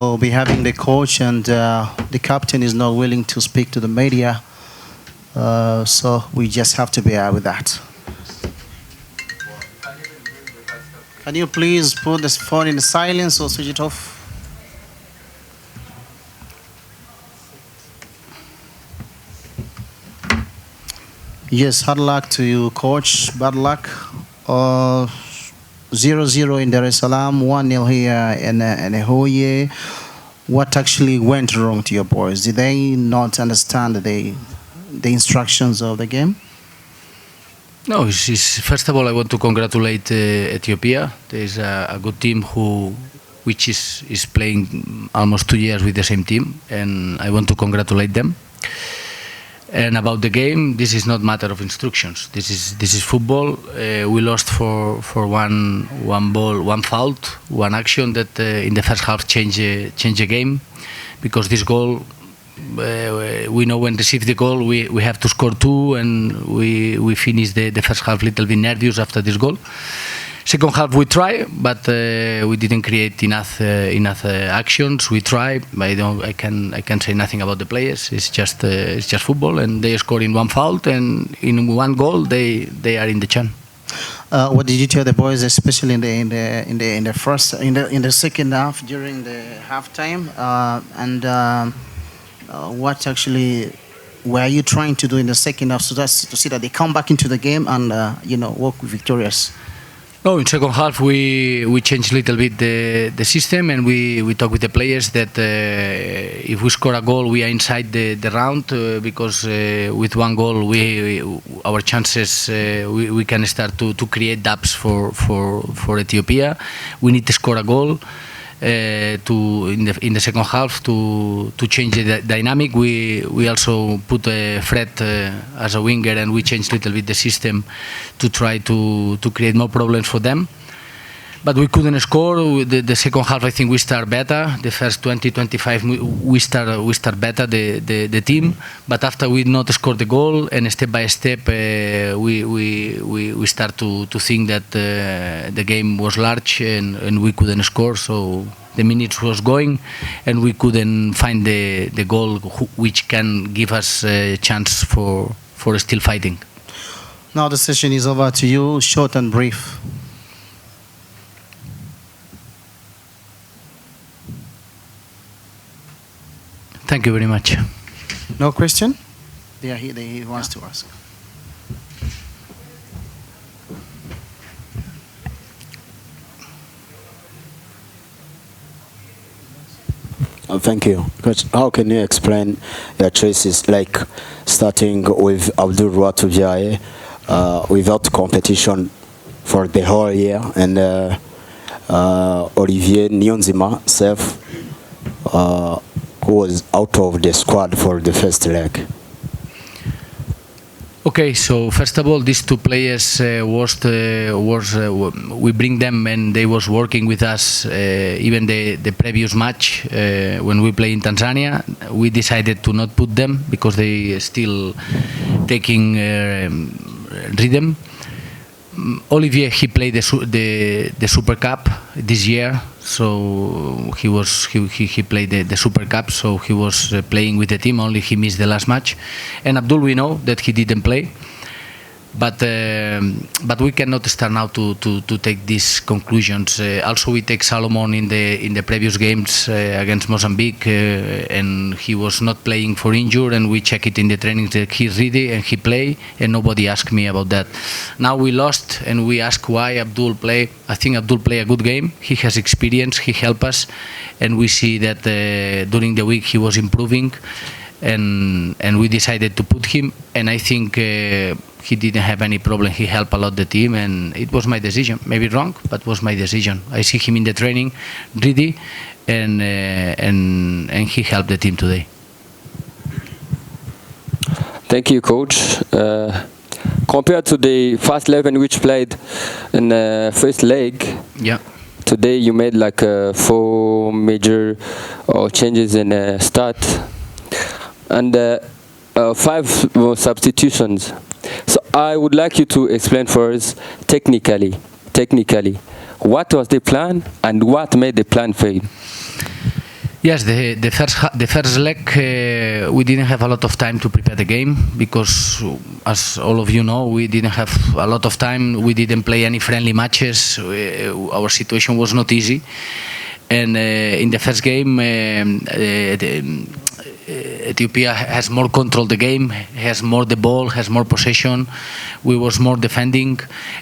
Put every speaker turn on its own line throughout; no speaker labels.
We'll be having the coach and the captain is not willing to speak to the media, so we just have to bear with that. Can you please put this phone in silence or switch it off? Yes, hard luck to you, coach. Bad luck. 0-0 in Dar es Salaam, 1-0 here in Ahoye. What actually went wrong to your boys? Did they not understand the instructions of the game?
No, first of all, I want to congratulate Ethiopia. There's a good team which is playing almost 2 years with the same team, and I want to congratulate them. And about the game, this is not matter of instructions. This is football. We lost for one ball, one fault, one action that in the first half changed the game, because this goal, we know when receive the goal we have to score two, and we finish the first half a little bit nervous after this goal. Second half we try, but we didn't create enough actions. We try, but I can say nothing about the players. It's just football, and they score in one foul, and in one goal they are in the chance.
What did you tell the boys, especially in the second half during the halftime, and what actually were you trying to do in the second half so that's to see that they come back into the game and walk victorious?
No, in second half we changed a little bit the system, and we talk with the players that if we score a goal we are inside the round, because with one goal our chances we can start to create depths for Ethiopia. We need to score a goal in the second half to change the dynamic. We also put Fred as a winger, and we changed a little bit the system to try to create more problems for them. But we couldn't score. The second half, I think we start better. The first 20-25 we start better the team. But after we not score the goal, and step by step we start to think that the game was large and we couldn't score. So the minutes was going, and we couldn't find the goal which can give us a chance for still fighting.
Now the session is over. To you, short and brief.
Thank you very much.
No question? Yeah, he wants to ask.
Thank you. Coach, how can you explain your choices, like starting with Abdul Ratuviaye without competition for the whole year, and Olivier Nyonzima self who was out of the squad for the first leg?
Okay, so first of all, these two players we bring them, and they was working with us even the previous match when we play in Tanzania. We decided to not put them because they still taking rhythm. Olivier, he played the Super Cup this year, so he played the Super Cup, so he was playing with the team. Only he missed the last match. And Abdul, we know that he didn't play, but we cannot start now to take these conclusions. Also, we take Salomon in the previous games against Mozambique, and he was not playing for injury, and we check it in the trainings that he's ready and he play, and nobody asked me about that. Now we lost, and we ask why Abdul play. I think Abdul play a good game. He has experience. He help us, and we see that during the week he was improving, and we decided to put him. And I think he didn't have any problem. He helped a lot the team, and it was my decision. Maybe wrong, but was my decision. I see him in the training, ready, and he helped the team today.
Thank you, coach. Compared to the first 11 which played in the first leg,
yeah,
today you made like 4 major changes in start, and 5 substitutions. So I would like you to explain for us technically, what was the plan and what made the plan fail?
Yes, the first leg we didn't have a lot of time to prepare the game because, as all of you know, we didn't have a lot of time. We didn't play any friendly matches. Our situation was not easy, and in the first game, Ethiopia has more control the game, has more the ball, has more possession. We was more defending,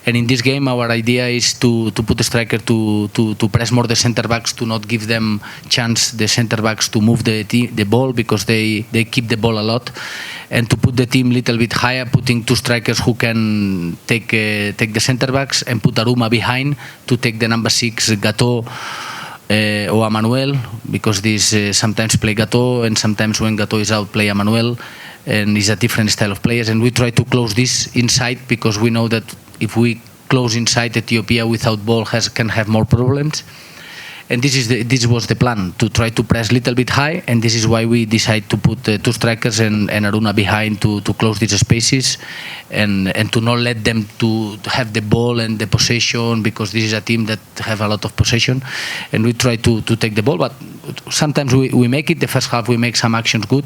and in this game our idea is to put the striker to press more the center backs, to not give them chance the center backs to move the ball, because they keep the ball a lot, and to put the team a little bit higher, putting two strikers who can take the center backs, and put Aruma behind to take the number 6 Gato or Manuel, because this sometimes play Gato, and sometimes when Gato is out play Manuel, and it's a different style of players, and we try to close this inside, because we know that if we close inside, Ethiopia without ball can have more problems. And this was the plan, to try to press a little bit high, and this is why we decided to put two strikers and Aruna behind to close these spaces, and to not let them to have the ball and the possession, because this is a team that have a lot of possession, and we try to take the ball, but sometimes we make it. The first half we make some actions good,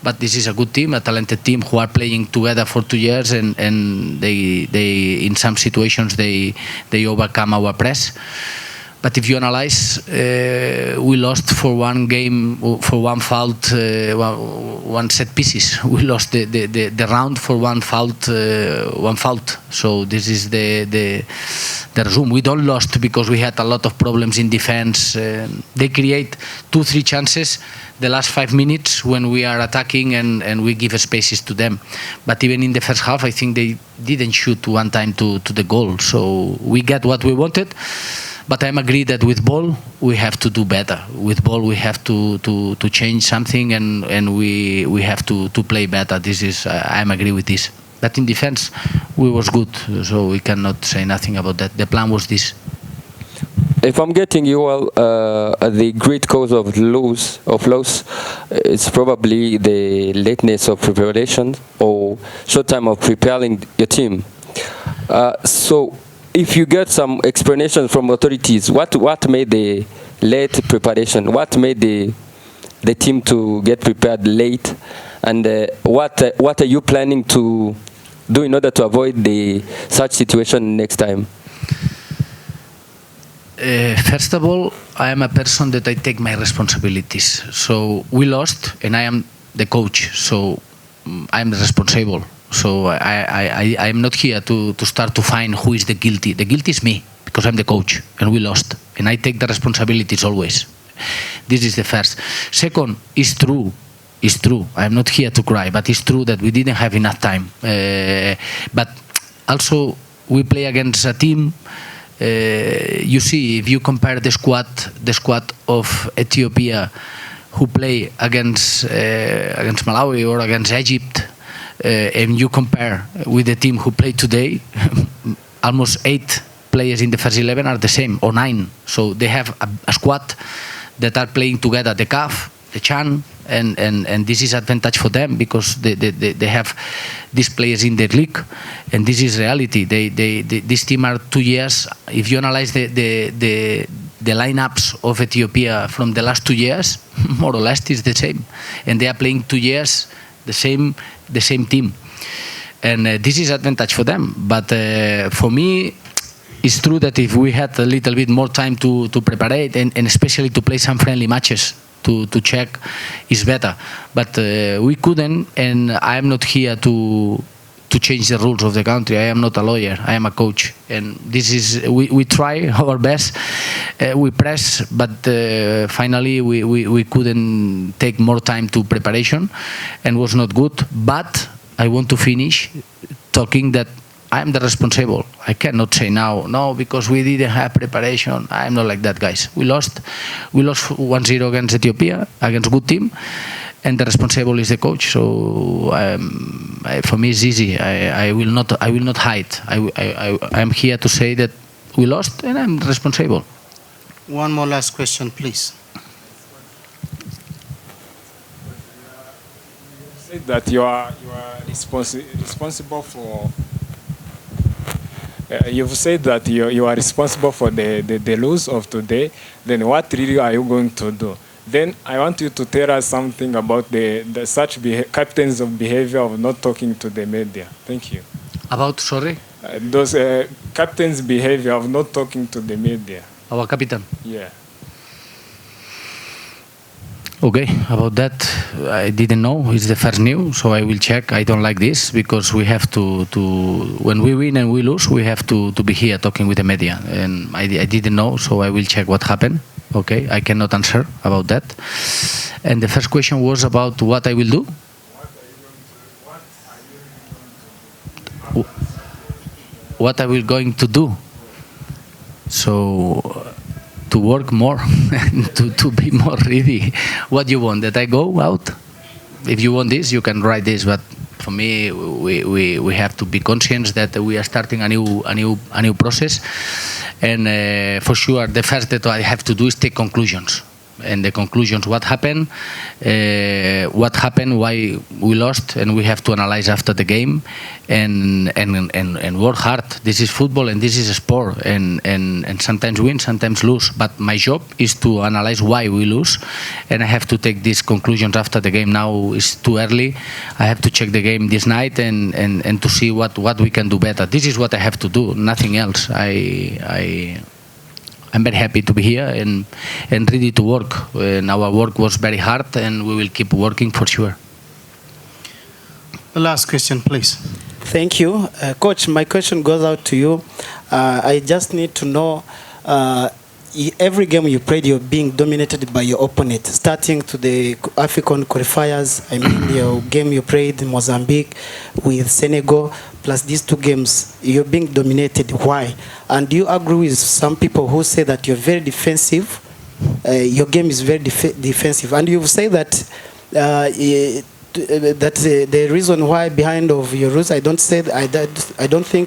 but this is a good team, a talented team who are playing together for 2 years, and they in some situations they overcome our press. But if you analyze, we lost for one game, for one fault, one set pieces. We lost the round for one fault. So this is the resume. We don't lost because we had a lot of problems in defense. They create 2-3 chances the last 5 minutes when we are attacking, and we give spaces to them. But even in the first half, I think they didn't shoot one time to the goal. So we got what we wanted. But I'm agree that with ball we have to do better. With ball we have to change something, and we have to play better. This is I'm agree with this. But in defense we was good, so we cannot say nothing about that. The plan was this.
If I'm getting you well, the great cause of loss is probably the lateness of preparation or short time of preparing your team. So if you get some explanation from authorities, what made the late preparation? What made the team to get prepared late? And what are you planning to do in order to avoid such situation next time?
First of all, I am a person that I take my responsibilities. So we lost, and I am the coach, so I am responsible. So I am not here to start to find who is the guilty. The guilty is me, because I'm the coach, and we lost, and I take the responsibilities always. This is the first. Second, it's true. It's true. I'm not here to cry, but it's true that we didn't have enough time. But also we play against a team. You see, if you compare the squad of Ethiopia who play against Malawi or against Egypt, and you compare with the team who played today, almost 8 players in the first 11 are the same, or 9. So they have a squad that are playing together, the CAF, the CHAN, and this is advantage for them, because they have these players in their league, and this is reality. This team are 2 years. If you analyze the lineups of Ethiopia from the last 2 years, more or less is the same, and they are playing 2 years the same team, and this is advantage for them. But for me, it's true that if we had a little bit more time to prepare, and especially to play some friendly matches to check, is better. But we couldn't, and I am not here to change the rules of the country. I am not a lawyer. I am a coach, and this is we try our best. We press, but finally we couldn't take more time to preparation, and was not good. But I want to finish talking that I am the responsible. I cannot say now, no, because we didn't have preparation. I am not like that, guys. We lost 1-0 against Ethiopia, against good team, and the responsible is the coach. So for me it's easy. I will not hide. I am here to say that we lost, and I'm responsible.
One more last question, please.
You said that you are responsible for. You've said that you are responsible for the loss of today. Then what really are you going to do? Then I want you to tell us something about the such captains of behavior of not talking to the media. Thank you.
About, sorry?
Those captains' behavior of not talking to the media.
Our captain.
Yeah.
Okay, about that, I didn't know. It's the first news, so I will check. I don't like this because we have to when we win and we lose, we have to be here talking with the media. And I didn't know, so I will check what happened. Okay, I cannot answer about that. And the first question was about what I will do. What I will going to do. So to work more and to be more ready. What you want, that I go out? If you want this, you can write this, but for me, we have to be conscious that we are starting a new process, and for sure, the first that I have to do is take conclusions. And the conclusions, what happened, why we lost, and we have to analyze after the game, and work hard. This is football and this is a sport, and sometimes win, sometimes lose. But my job is to analyze why we lose, and I have to take these conclusions after the game. Now it's too early. I have to check the game this night and to see what we can do better. This is what I have to do, nothing else. I'm very happy to be here and ready to work. And our work was very hard, and we will keep working for sure.
The last question, please.
Thank you. Coach, my question goes out to you. I just need to know, every game you played, you're being dominated by your opponent, starting to the African qualifiers. I mean, your game you played in Mozambique with Senegal, plus these two games, you're being dominated. Why? And do you agree with some people who say that you're very defensive? Your game is very defensive. And you say that that's the reason why behind of your rules. I don't think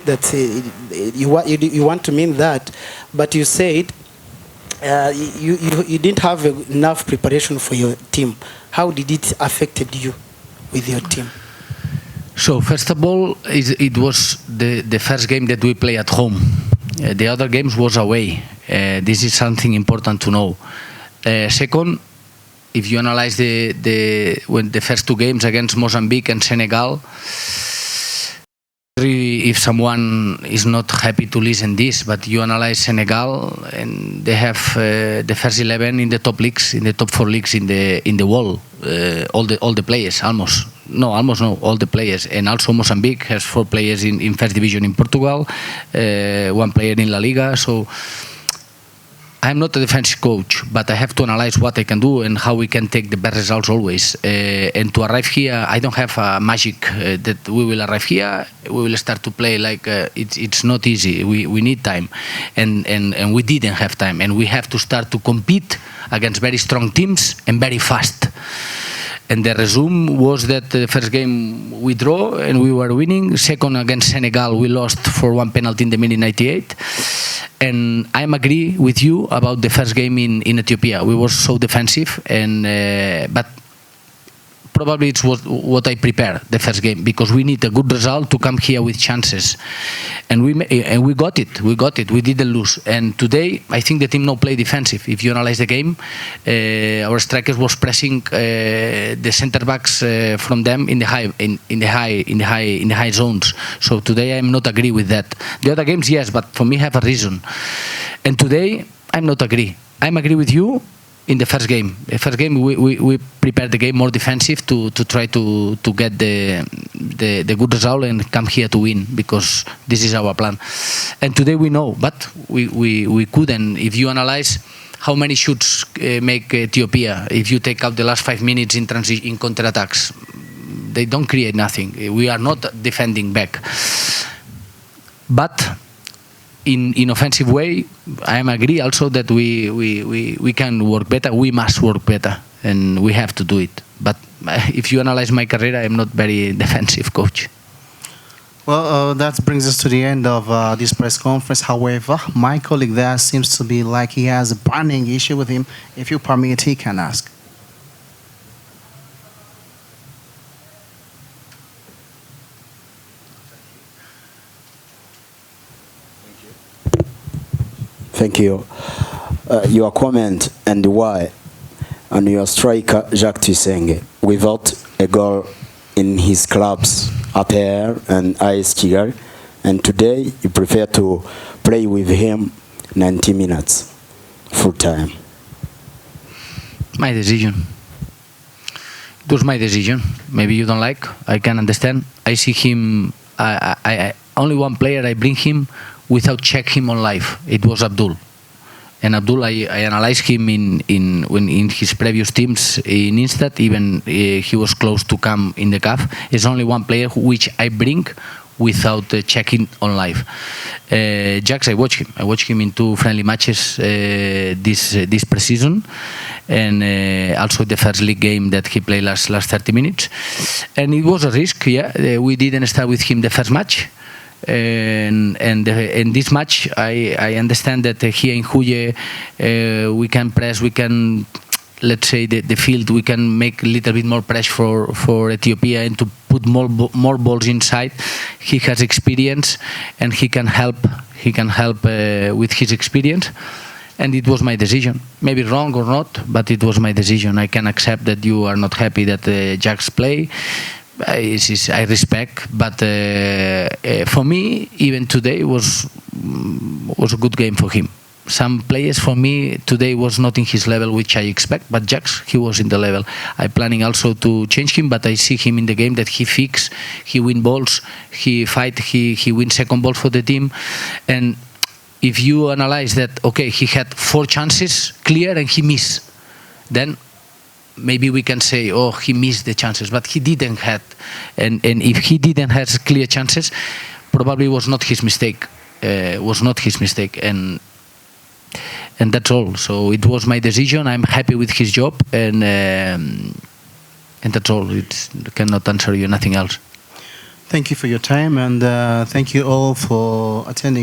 that you want to mean that, but you said you didn't have enough preparation for your team. How did it affected you with your team?
So first of all, it was the first game that we play at home. The other games was away. This is something important to know. Second, if you analyze the first two games against Mozambique and Senegal, if someone is not happy to listen this, but you analyze Senegal, and they have the first 11 in the top leagues, in the top 4 leagues in the world, all the players, almost no, all the players, and also Mozambique has 4 players in first division in Portugal, 1 player in La Liga. So I'm not a defensive coach, but I have to analyze what I can do and how we can take the best results always. And to arrive here, I don't have a magic that we will arrive here, we will start to play like it's not easy. We need time, and we didn't have time, and we have to start to compete against very strong teams and very fast. And the resume was that the first game we draw and we were winning. Second, against Senegal, we lost for 1 penalty in the minute 98. And I agree with you about the first game in Ethiopia. We were so defensive, but probably it's what I prepared the first game, because we need a good result to come here with chances, and we got it. We didn't lose. And today I think the team now play defensive. If you analyze the game, our strikers was pressing the center backs from them in the high zones. So today I'm not agree with that. The other games, yes, but for me have a reason. And today I'm not agree. I'm agree with you. In the first game, we prepared the game more defensive to try to get the good result and come here to win, because this is our plan. And today we know, but we couldn't. If you analyze how many shoots make Ethiopia, if you take out the last 5 minutes in counter-attacks, they don't create nothing. We are not defending back. But in offensive way, I agree also that we can work better. We must work better, and we have to do it. But if you analyze my career, I'm not very defensive coach.
Well, that brings us to the end of this press conference. However, my colleague there seems to be like he has a burning issue with him. If you permit, he can ask.
Thank you. Your comment and why. and your striker Jacques Tuyisenge without a goal in his clubs APR and AS Kigali, and today you prefer to play with him 90 minutes full time.
My decision. It was my decision. Maybe you don't like. I can understand. I see him. I only one player I bring him without check him on live. It was Abdul. And Abdul, I analyzed him in his previous teams in Instat. Even he was close to come in the CAF. It's only one player which I bring without checking on live. Jax, I watched him. I watched him in 2 friendly matches this pre-season, and also the first league game that he played last 30 minutes. And it was a risk. Yeah, we didn't start with him the first match. And in this match, I understand that here in Huye we can press, we can, let's say, the field, we can make a little bit more pressure for Ethiopia and to put more balls inside. He has experience and he can help with his experience. And it was my decision. Maybe wrong or not, but it was my decision. I can accept that you are not happy that Jax play. I respect, but for me, even today was a good game for him. Some players for me today was not in his level, which I expect, but Jax, he was in the level. I'm planning also to change him, but I see him in the game that he fix, he win balls, he fight, he win second ball for the team. And if you analyze that, okay, he had 4 chances clear and he missed, then maybe we can say, oh, he missed the chances, but he didn't have. And if he didn't have clear chances, probably was not his mistake. And that's all. So it was my decision. I'm happy with his job, and that's all. I cannot answer you nothing else.
Thank you for your time, and thank you all for attending